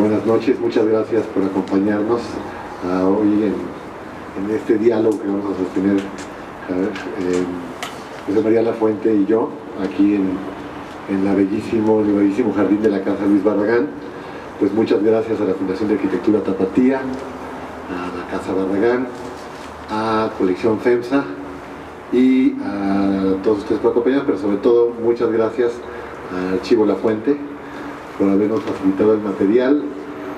Buenas noches, muchas gracias por acompañarnos hoy en este diálogo que vamos a sostener José María Lafuente y yo, aquí en el bellísimo jardín de la Casa Luis Barragán. Pues muchas gracias a la Fundación de Arquitectura Tapatía, a la Casa Barragán, a Colección FEMSA y a todos ustedes por acompañarnos, pero sobre todo muchas gracias al Archivo Lafuente por habernos facilitado el material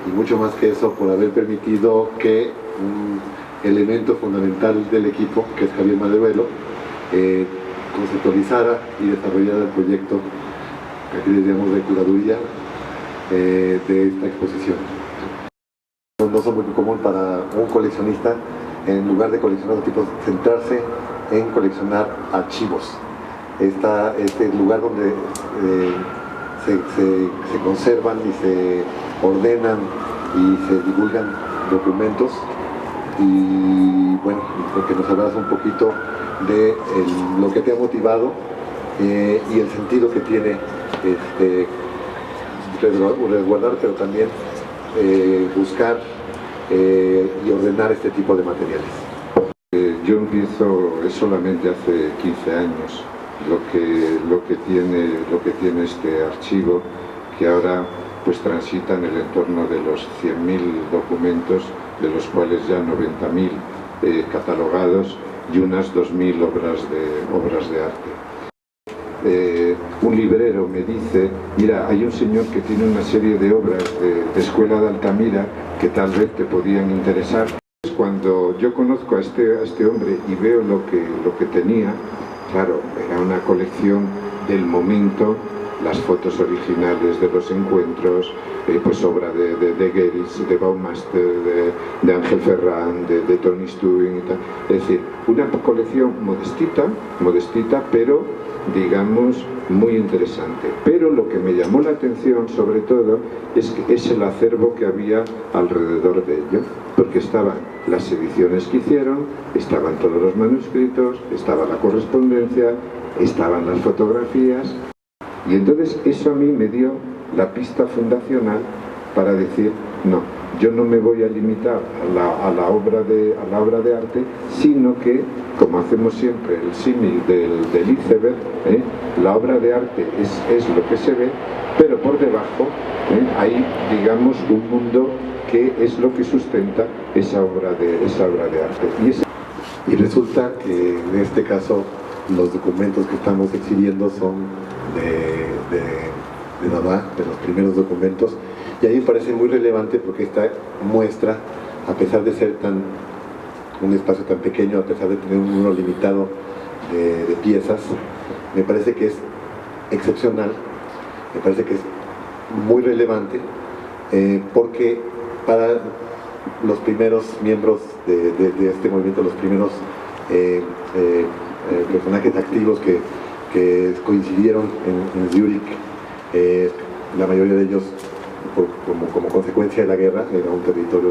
y mucho más que eso, por haber permitido que un elemento fundamental del equipo, que es Javier Maderuelo, conceptualizara y desarrollara el proyecto, aquí les llamamos de curaduría, de esta exposición. No son muy común para un coleccionista, en lugar de coleccionar otro tipo, centrarse en coleccionar archivos. Este lugar donde se conservan y se ordenan y se divulgan documentos, y bueno, que nos hablas un poquito de lo que te ha motivado y el sentido que tiene resguardar, pero también buscar y ordenar este tipo de materiales. Yo empiezo solamente hace 15 años lo que tiene este archivo, que ahora pues transita en el entorno de los 100.000 documentos, de los cuales ya 90.000 catalogados y unas 2.000 obras de arte. Un librero me dice: mira, hay un señor que tiene una serie de obras de Escuela de Altamira que tal vez te podían interesar. Cuando yo conozco a este hombre y veo lo que tenía, claro, era una colección del momento, las fotos originales de los encuentros, pues obra de Guéris, de Baumaster, de Ángel Ferrán, de Tony Stubing y tal. Es decir, una colección modestita, pero digamos muy interesante. Pero lo que me llamó la atención sobre todo es el acervo que había alrededor de ello, porque estaban las ediciones que hicieron, estaban todos los manuscritos, estaba la correspondencia, estaban las fotografías, y entonces eso a mí me dio la pista fundacional para decir: no, yo no me voy a limitar a la obra de arte, sino que, como hacemos siempre el símil del iceberg, la obra de arte es lo que se ve, pero por debajo hay, digamos, un mundo que es lo que sustenta esa obra de arte. Y resulta que en este caso los documentos que estamos exhibiendo son de Dada, de los primeros documentos, y a mí me parece muy relevante porque esta muestra, a pesar de ser un espacio tan pequeño, a pesar de tener un número limitado de piezas, me parece que es excepcional, me parece que es muy relevante, porque para los primeros miembros de este movimiento, los primeros personajes activos que coincidieron en Zúrich, la mayoría de ellos como consecuencia de la guerra, era un territorio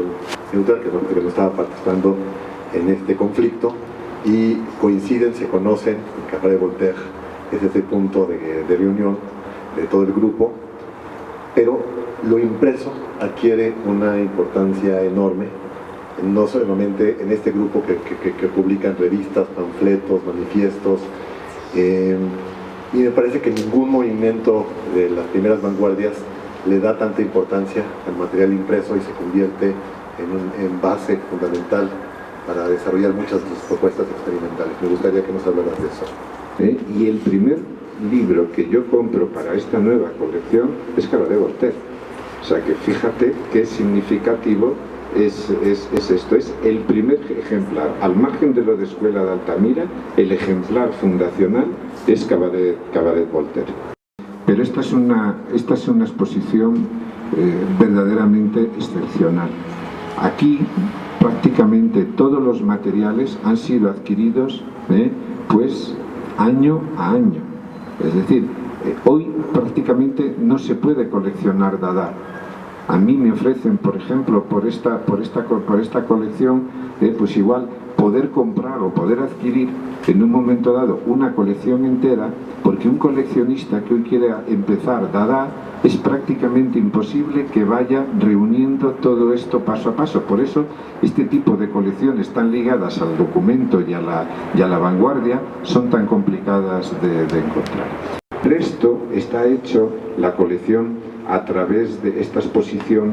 neutral que no estaba participando en este conflicto, y coinciden, se conocen. El Café de Voltaire es ese punto de reunión de todo el grupo, pero lo impreso adquiere una importancia enorme, no solamente en este grupo que publican revistas, panfletos, manifiestos, y me parece que ningún movimiento de las primeras vanguardias le da tanta importancia al material impreso y se convierte en base fundamental para desarrollar muchas de sus propuestas experimentales. Me gustaría que nos hablaras de eso. Y el primer libro que yo compro para esta nueva colección es Café de Voltaire. O sea que fíjate qué significativo es esto. Es el primer ejemplar, al margen de lo de Escuela de Altamira, el ejemplar fundacional es Cabaret Voltaire. Pero esta es una exposición verdaderamente excepcional. Aquí prácticamente todos los materiales han sido adquiridos pues año a año. Es decir, hoy prácticamente no se puede coleccionar Dada. A mí me ofrecen, por ejemplo, por esta colección, pues igual poder comprar o poder adquirir en un momento dado una colección entera porque un coleccionista que hoy quiera empezar Dada es prácticamente imposible que vaya reuniendo todo esto paso a paso. Por eso este tipo de colecciones tan ligadas al documento y a la vanguardia son tan complicadas de encontrar. El resto está hecho, la colección, a través de esta exposición,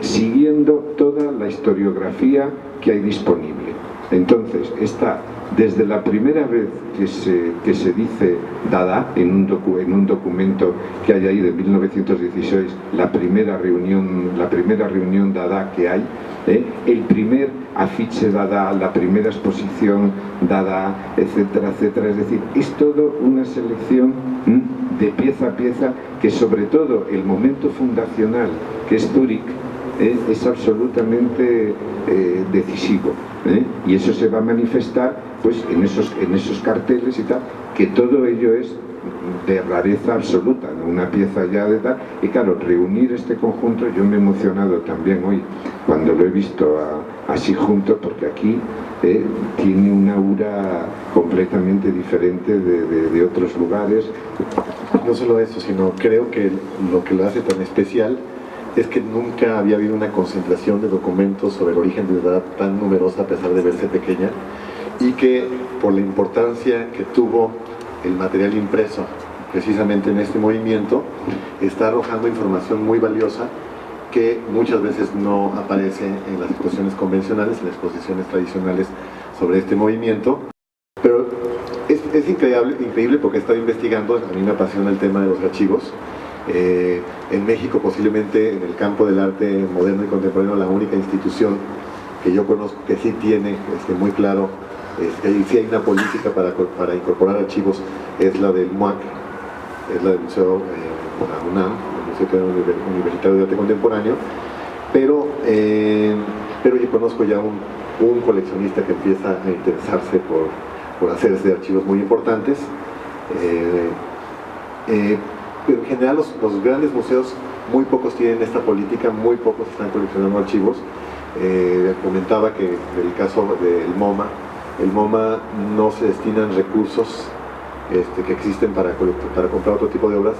siguiendo toda la historiografía que hay disponible. Entonces está desde la primera vez que se dice Dada en un documento que hay ahí de 1916, la primera reunión Dada que hay, el primer afiche Dada, la primera exposición Dada, etcétera, etcétera. Es decir, es todo una selección de pieza a pieza que, sobre todo el momento fundacional, que es Zúrich, es absolutamente decisivo, y eso se va a manifestar pues en esos carteles y tal, que todo ello es de rareza absoluta, ¿no? Una pieza ya de tal, y claro, reunir este conjunto, yo me he emocionado también hoy cuando lo he visto así junto, porque aquí tiene una aura completamente diferente de otros lugares. No solo eso, sino creo que lo que lo hace tan especial es que nunca había habido una concentración de documentos sobre el origen de Dada tan numerosa, a pesar de verse pequeña, y que por la importancia que tuvo el material impreso precisamente en este movimiento, está arrojando información muy valiosa que muchas veces no aparece en las exposiciones convencionales, en las exposiciones tradicionales sobre este movimiento. Pero es increíble porque he estado investigando, a mí me apasiona el tema de los archivos. En México, posiblemente en el campo del arte moderno y contemporáneo, la única institución que yo conozco que sí tiene muy claro, y sí hay una política para incorporar archivos, es la del MUAC, es la del Museo UNAM, el Museo Universitario de Arte Contemporáneo, pero yo conozco ya un coleccionista que empieza a interesarse por hacerse de archivos muy importantes. Pero en general los grandes museos, muy pocos tienen esta política, muy pocos están coleccionando archivos. Comentaba que en el caso del MoMA, el MoMA no se destinan recursos que existen para comprar otro tipo de obras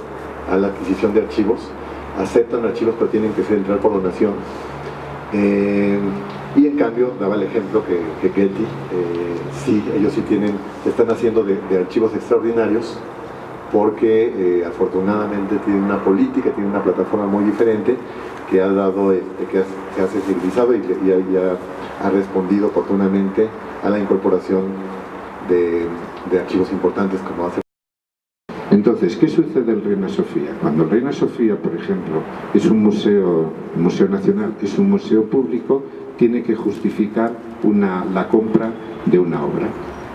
a la adquisición de archivos. Aceptan archivos, pero tienen que entrar por donación. Y en cambio, daba el ejemplo que Getty, sí, ellos sí están haciendo de archivos extraordinarios, porque afortunadamente tiene una política, tiene una plataforma muy diferente que ha dado, que ha sensibilizado y ha respondido oportunamente a la incorporación de archivos importantes como hace. Entonces, ¿qué sucede en Reina Sofía? Cuando Reina Sofía, por ejemplo, es un museo nacional, es un museo público, tiene que justificar la compra de una obra.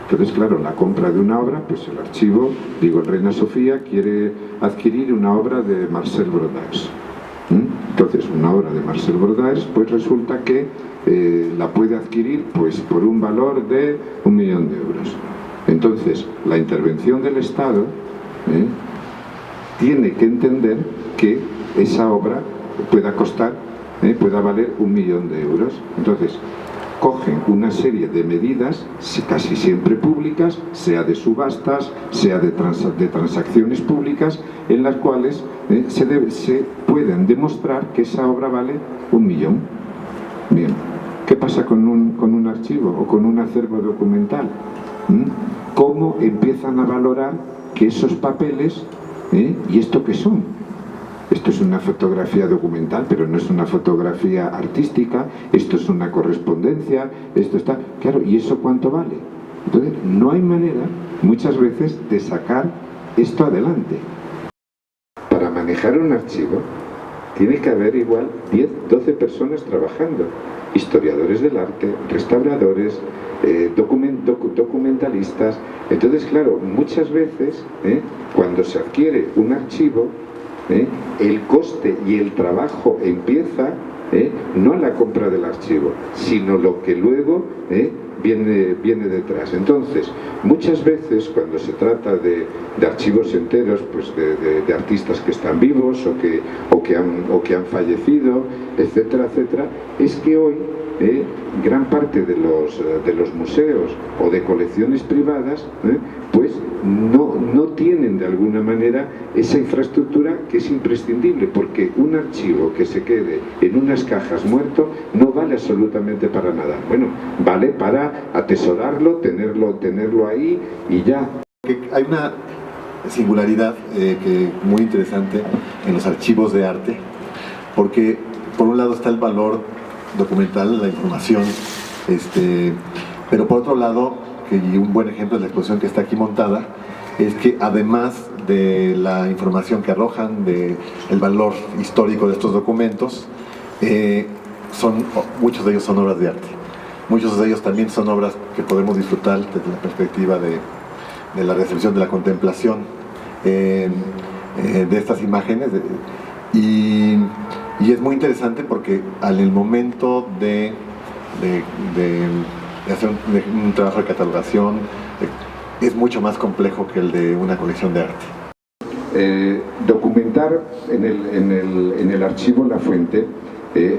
Entonces, claro, la compra de una obra, pues el archivo, el Reina Sofía quiere adquirir una obra de Marcel Brodage. Entonces, una obra de Marcel Brodage, pues resulta que la puede adquirir pues por un valor de 1 millón de euros. Entonces, la intervención del Estado tiene que entender que esa obra pueda valer 1 millón de euros. Entonces, cogen una serie de medidas, casi siempre públicas, sea de subastas, sea de transacciones públicas, en las cuales se pueden demostrar que esa obra vale 1 millón. Bien, ¿qué pasa con un archivo o con un acervo documental? ¿Cómo empiezan a valorar que esos papeles, y esto qué son? Esto es una fotografía documental, pero no es una fotografía artística, esto es una correspondencia, esto está... Claro, ¿y eso cuánto vale? Entonces, no hay manera, muchas veces, de sacar esto adelante. Para manejar un archivo, tiene que haber igual 10, 12 personas trabajando. Historiadores del arte, restauradores, documentalistas. Entonces, claro, muchas veces, cuando se adquiere un archivo, el coste y el trabajo empieza no a la compra del archivo, sino lo que luego viene detrás. Entonces, muchas veces cuando se trata de archivos enteros, pues de artistas que están vivos o que han fallecido, etcétera, etcétera, es que hoy gran parte de los museos o de colecciones privadas pues no tienen de alguna manera esa infraestructura que es imprescindible, porque un archivo que se quede en unas cajas muerto no vale absolutamente para nada. Bueno, vale para atesorarlo, tenerlo ahí y ya. Hay una singularidad muy interesante en los archivos de arte, porque por un lado está el valor documental, la información, pero por otro lado, y un buen ejemplo es la exposición que está aquí montada, es que además de la información que arrojan, del valor histórico de estos documentos, muchos de ellos son obras de arte. Muchos de ellos también son obras que podemos disfrutar desde la perspectiva de la recepción, de la contemplación de estas imágenes. Y es muy interesante porque en el momento de hacer un trabajo de catalogación es mucho más complejo que el de una colección de arte. Documentar en el archivo La Fuente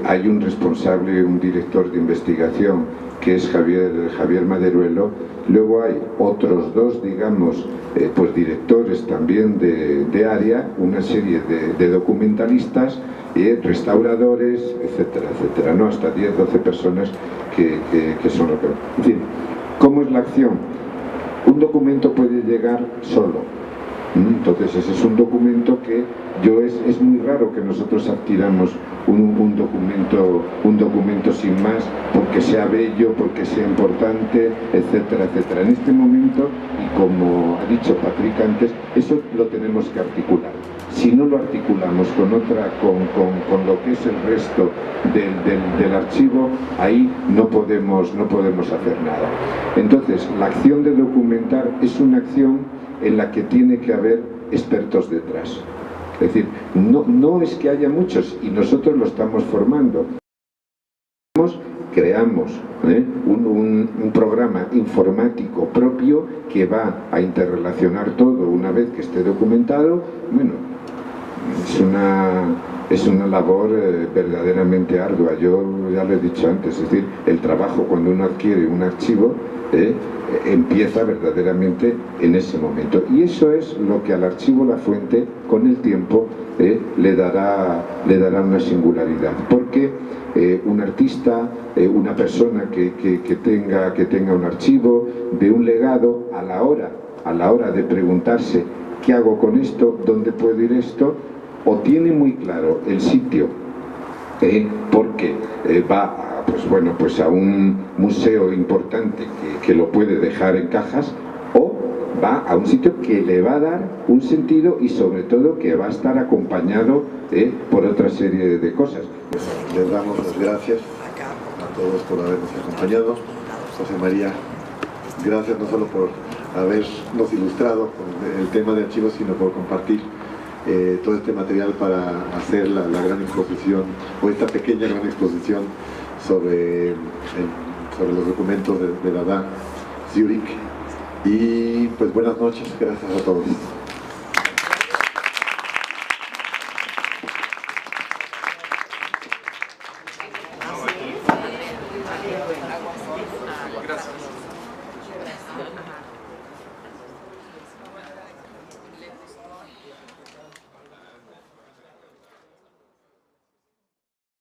hay un responsable, un director de investigación que es Javier Maderuelo. Luego hay otros dos, digamos, pues directores también de área, una serie de documentalistas, restauradores, etcétera, etcétera, ¿no? Hasta 10, 12 personas que son lo que... En fin, ¿cómo es la acción? Un documento puede llegar solo. Entonces ese es un documento que es muy raro que nosotros adquiramos un documento sin más, porque sea bello, porque sea importante, etcétera, etcétera. En este momento, y como ha dicho Patrick antes, eso lo tenemos que articular. Si no lo articulamos con lo que es el resto del archivo, ahí no podemos hacer nada. Entonces, la acción de documentar es una acción en la que tiene que haber expertos detrás. Es decir, no es que haya muchos, y nosotros lo estamos formando. Creamos un programa informático propio que va a interrelacionar todo una vez que esté documentado. Bueno, es una labor verdaderamente ardua. Yo ya lo he dicho antes, es decir, el trabajo cuando uno adquiere un archivo empieza verdaderamente en ese momento, y eso es lo que al archivo La Fuente con el tiempo le dará una singularidad, porque un artista, una persona que tenga un archivo de un legado, a la hora de preguntarse ¿qué hago con esto? ¿Dónde puedo ir esto? O tiene muy claro el sitio, porque va pues a un museo importante que lo puede dejar en cajas, o va a un sitio que le va a dar un sentido, y sobre todo que va a estar acompañado por otra serie de cosas. Les damos las gracias a todos por habernos acompañado. José María, gracias no solo por habernos ilustrado con el tema de archivos, sino por compartir todo este material para hacer la gran exposición, o esta pequeña gran exposición sobre los documentos de Dada Zurich. Y pues buenas noches, gracias a todos.